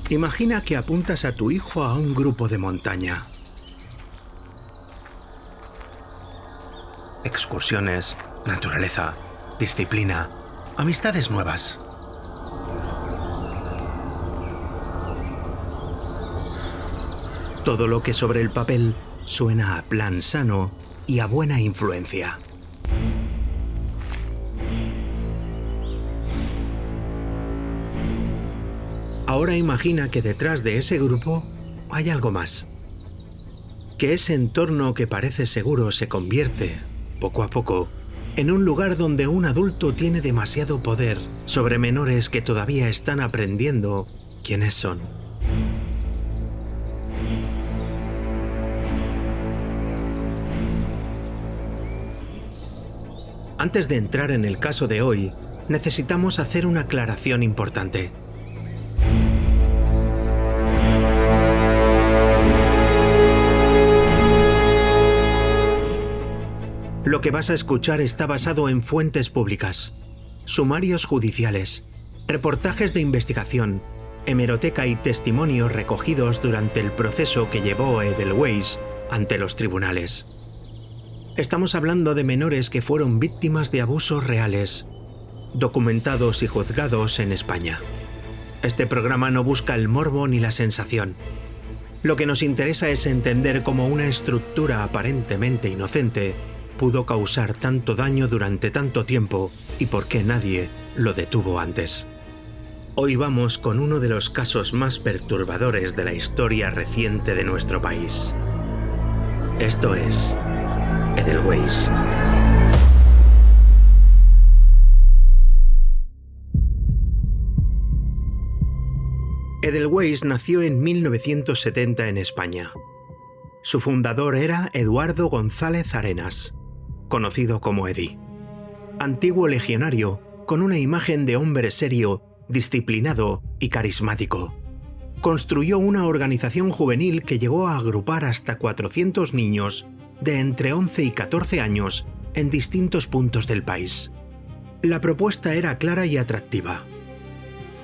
Imagina que apuntas a tu hijo a un grupo de montaña. Excursiones, naturaleza, disciplina, amistades nuevas. Todo lo que sobre el papel suena a plan sano y a buena influencia. Ahora imagina que detrás de ese grupo hay algo más. Que ese entorno que parece seguro se convierte, poco a poco, en un lugar donde un adulto tiene demasiado poder sobre menores que todavía están aprendiendo quiénes son. Antes de entrar en el caso de hoy, necesitamos hacer una aclaración importante. Lo que vas a escuchar está basado en fuentes públicas, sumarios judiciales, reportajes de investigación, hemeroteca y testimonios recogidos durante el proceso que llevó a Edelweiss ante los tribunales. Estamos hablando de menores que fueron víctimas de abusos reales, documentados y juzgados en España. Este programa no busca el morbo ni la sensación. Lo que nos interesa es entender cómo una estructura aparentemente inocente pudo causar tanto daño durante tanto tiempo y por qué nadie lo detuvo antes. Hoy vamos con uno de los casos más perturbadores de la historia reciente de nuestro país. Esto es Edelweiss. Edelweiss nació en 1970 en España. Su fundador era Eduardo González Arenas, conocido como Edi. Antiguo legionario, con una imagen de hombre serio, disciplinado y carismático. Construyó una organización juvenil que llegó a agrupar hasta 400 niños de entre 11 y 14 años en distintos puntos del país. La propuesta era clara y atractiva.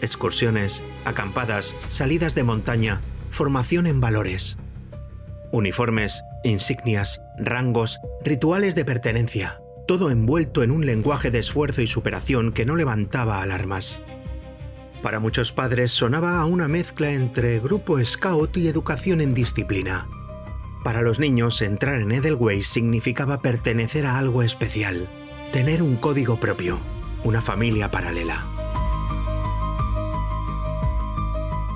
Excursiones, acampadas, salidas de montaña, formación en valores. Uniformes, insignias, rangos, rituales de pertenencia, todo envuelto en un lenguaje de esfuerzo y superación que no levantaba alarmas. Para muchos padres sonaba a una mezcla entre grupo scout y educación en disciplina. Para los niños, entrar en Edelweiss significaba pertenecer a algo especial, tener un código propio, una familia paralela.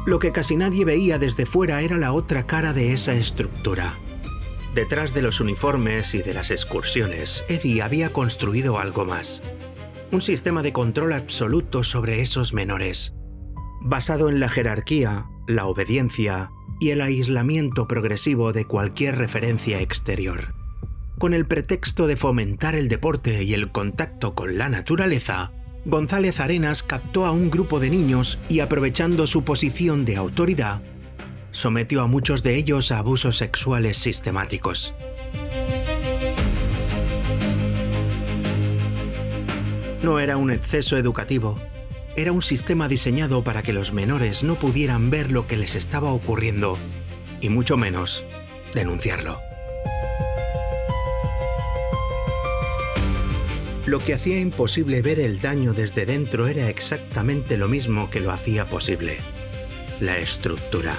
Lo que casi nadie veía desde fuera era la otra cara de esa estructura. Detrás de los uniformes y de las excursiones, Edi había construido algo más. Un sistema de control absoluto sobre esos menores, basado en la jerarquía, la obediencia y el aislamiento progresivo de cualquier referencia exterior. Con el pretexto de fomentar el deporte y el contacto con la naturaleza, González Arenas captó a un grupo de niños y, aprovechando su posición de autoridad, sometió a muchos de ellos a abusos sexuales sistemáticos. No era un exceso educativo, era un sistema diseñado para que los menores no pudieran ver lo que les estaba ocurriendo, y mucho menos denunciarlo. Lo que hacía imposible ver el daño desde dentro era exactamente lo mismo que lo hacía posible: la estructura.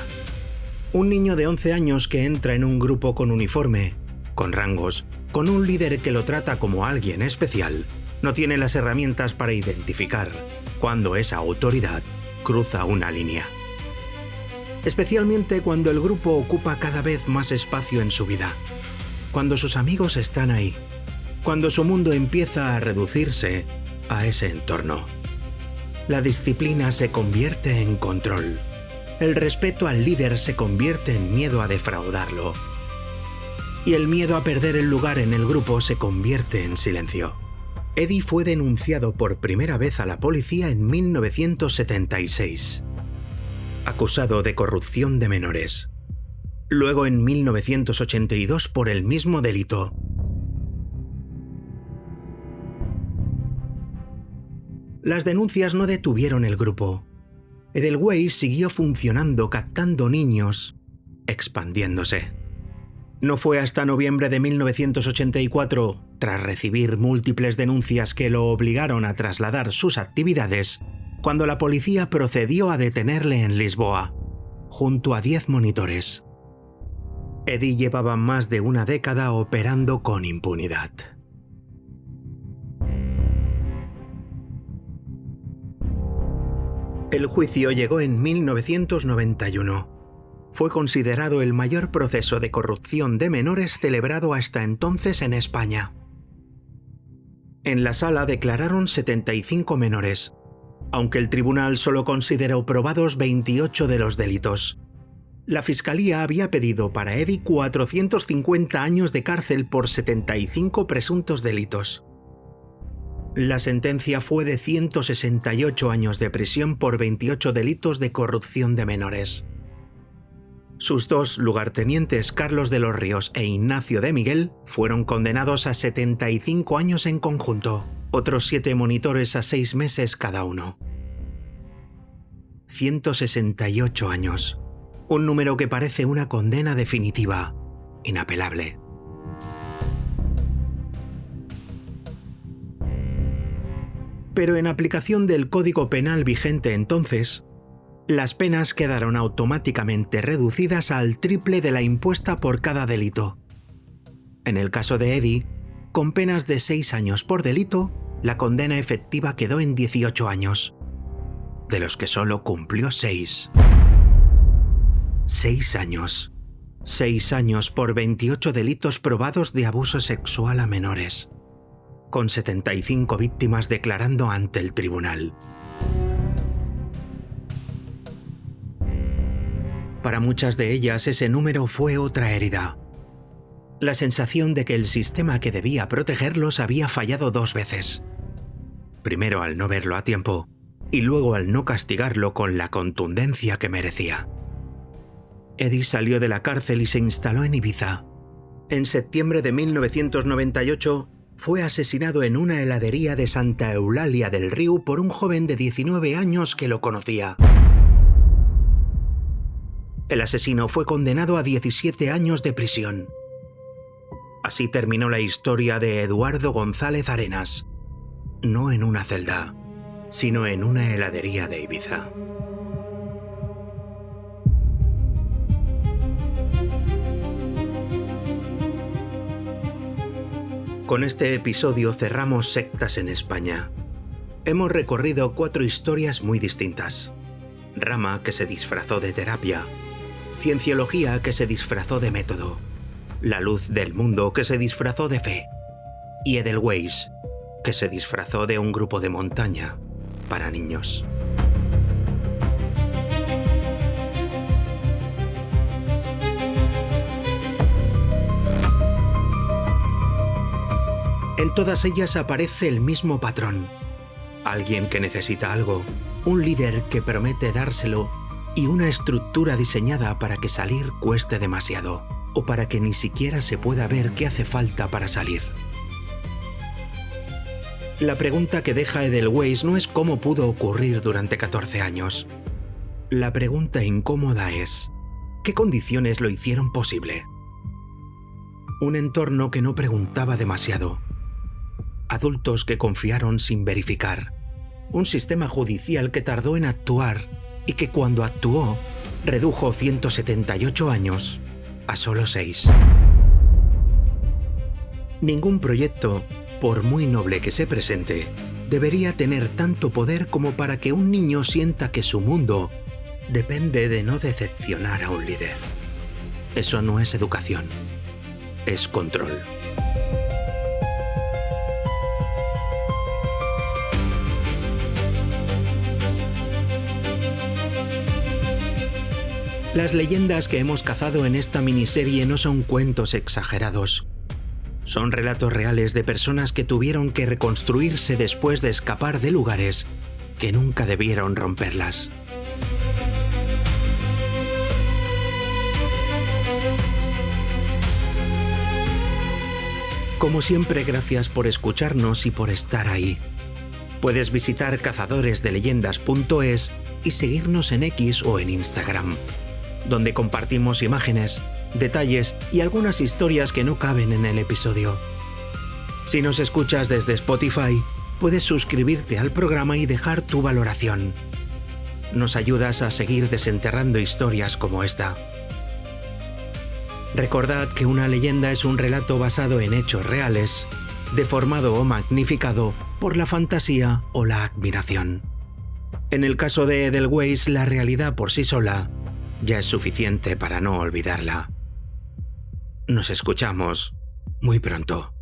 Un niño de 11 años que entra en un grupo con uniforme, con rangos, con un líder que lo trata como alguien especial, no tiene las herramientas para identificar cuando esa autoridad cruza una línea. Especialmente cuando el grupo ocupa cada vez más espacio en su vida, cuando sus amigos están ahí, cuando su mundo empieza a reducirse a ese entorno. La disciplina se convierte en control. El respeto al líder se convierte en miedo a defraudarlo. Y el miedo a perder el lugar en el grupo se convierte en silencio. Edi fue denunciado por primera vez a la policía en 1976, acusado de corrupción de menores. Luego en 1982 por el mismo delito. Las denuncias no detuvieron el grupo. Edelweiss siguió funcionando captando niños, expandiéndose. No fue hasta noviembre de 1984, tras recibir múltiples denuncias que lo obligaron a trasladar sus actividades, cuando la policía procedió a detenerle en Lisboa, junto a 10 monitores. Eddie llevaba más de una década operando con impunidad. El juicio llegó en 1991. Fue considerado el mayor proceso de corrupción de menores celebrado hasta entonces en España. En la sala declararon 75 menores, aunque el tribunal solo consideró probados 28 de los delitos. La fiscalía había pedido para Eddie 450 años de cárcel por 75 presuntos delitos. La sentencia fue de 168 años de prisión por 28 delitos de corrupción de menores. Sus dos lugartenientes, Carlos de los Ríos e Ignacio de Miguel, fueron condenados a 75 años en conjunto, otros 7 monitores a 6 meses cada uno. 168 años, un número que parece una condena definitiva, inapelable. Pero en aplicación del Código Penal vigente entonces, las penas quedaron automáticamente reducidas al triple de la impuesta por cada delito. En el caso de Eddie, con penas de 6 años por delito, la condena efectiva quedó en 18 años, de los que solo cumplió 6. 6 años. 6 años por 28 delitos probados de abuso sexual a menores, con 75 víctimas declarando ante el tribunal. Para muchas de ellas ese número fue otra herida. La sensación de que el sistema que debía protegerlos había fallado 2 veces. Primero al no verlo a tiempo, y luego al no castigarlo con la contundencia que merecía. Eddie salió de la cárcel y se instaló en Ibiza. En septiembre de 1998, fue asesinado en una heladería de Santa Eulalia del Riu por un joven de 19 años que lo conocía. El asesino fue condenado a 17 años de prisión. Así terminó la historia de Eduardo González Arenas, no en una celda, sino en una heladería de Ibiza. Con este episodio cerramos Sectas en España. Hemos recorrido 4 historias muy distintas. Rama, que se disfrazó de terapia. Cienciología, que se disfrazó de método. La Luz del Mundo, que se disfrazó de fe. Y Edelweiss, que se disfrazó de un grupo de montaña para niños. En todas ellas aparece el mismo patrón. Alguien que necesita algo, un líder que promete dárselo y una estructura diseñada para que salir cueste demasiado, o para que ni siquiera se pueda ver qué hace falta para salir. La pregunta que deja Edelweiss no es cómo pudo ocurrir durante 14 años. La pregunta incómoda es, ¿qué condiciones lo hicieron posible? Un entorno que no preguntaba demasiado. Adultos que confiaron sin verificar. Un sistema judicial que tardó en actuar y que cuando actuó redujo 178 años a solo 6. Ningún proyecto, por muy noble que se presente, debería tener tanto poder como para que un niño sienta que su mundo depende de no decepcionar a un líder. Eso no es educación, es control. Las leyendas que hemos cazado en esta miniserie no son cuentos exagerados. Son relatos reales de personas que tuvieron que reconstruirse después de escapar de lugares que nunca debieron romperlas. Como siempre, gracias por escucharnos y por estar ahí. Puedes visitar cazadoresdeleyendas.es y seguirnos en X o en Instagram, donde compartimos imágenes, detalles y algunas historias que no caben en el episodio. Si nos escuchas desde Spotify, puedes suscribirte al programa y dejar tu valoración. Nos ayudas a seguir desenterrando historias como esta. Recordad que una leyenda es un relato basado en hechos reales, deformado o magnificado por la fantasía o la admiración. En el caso de Edelweiss, la realidad por sí sola ya es suficiente para no olvidarla. Nos escuchamos muy pronto.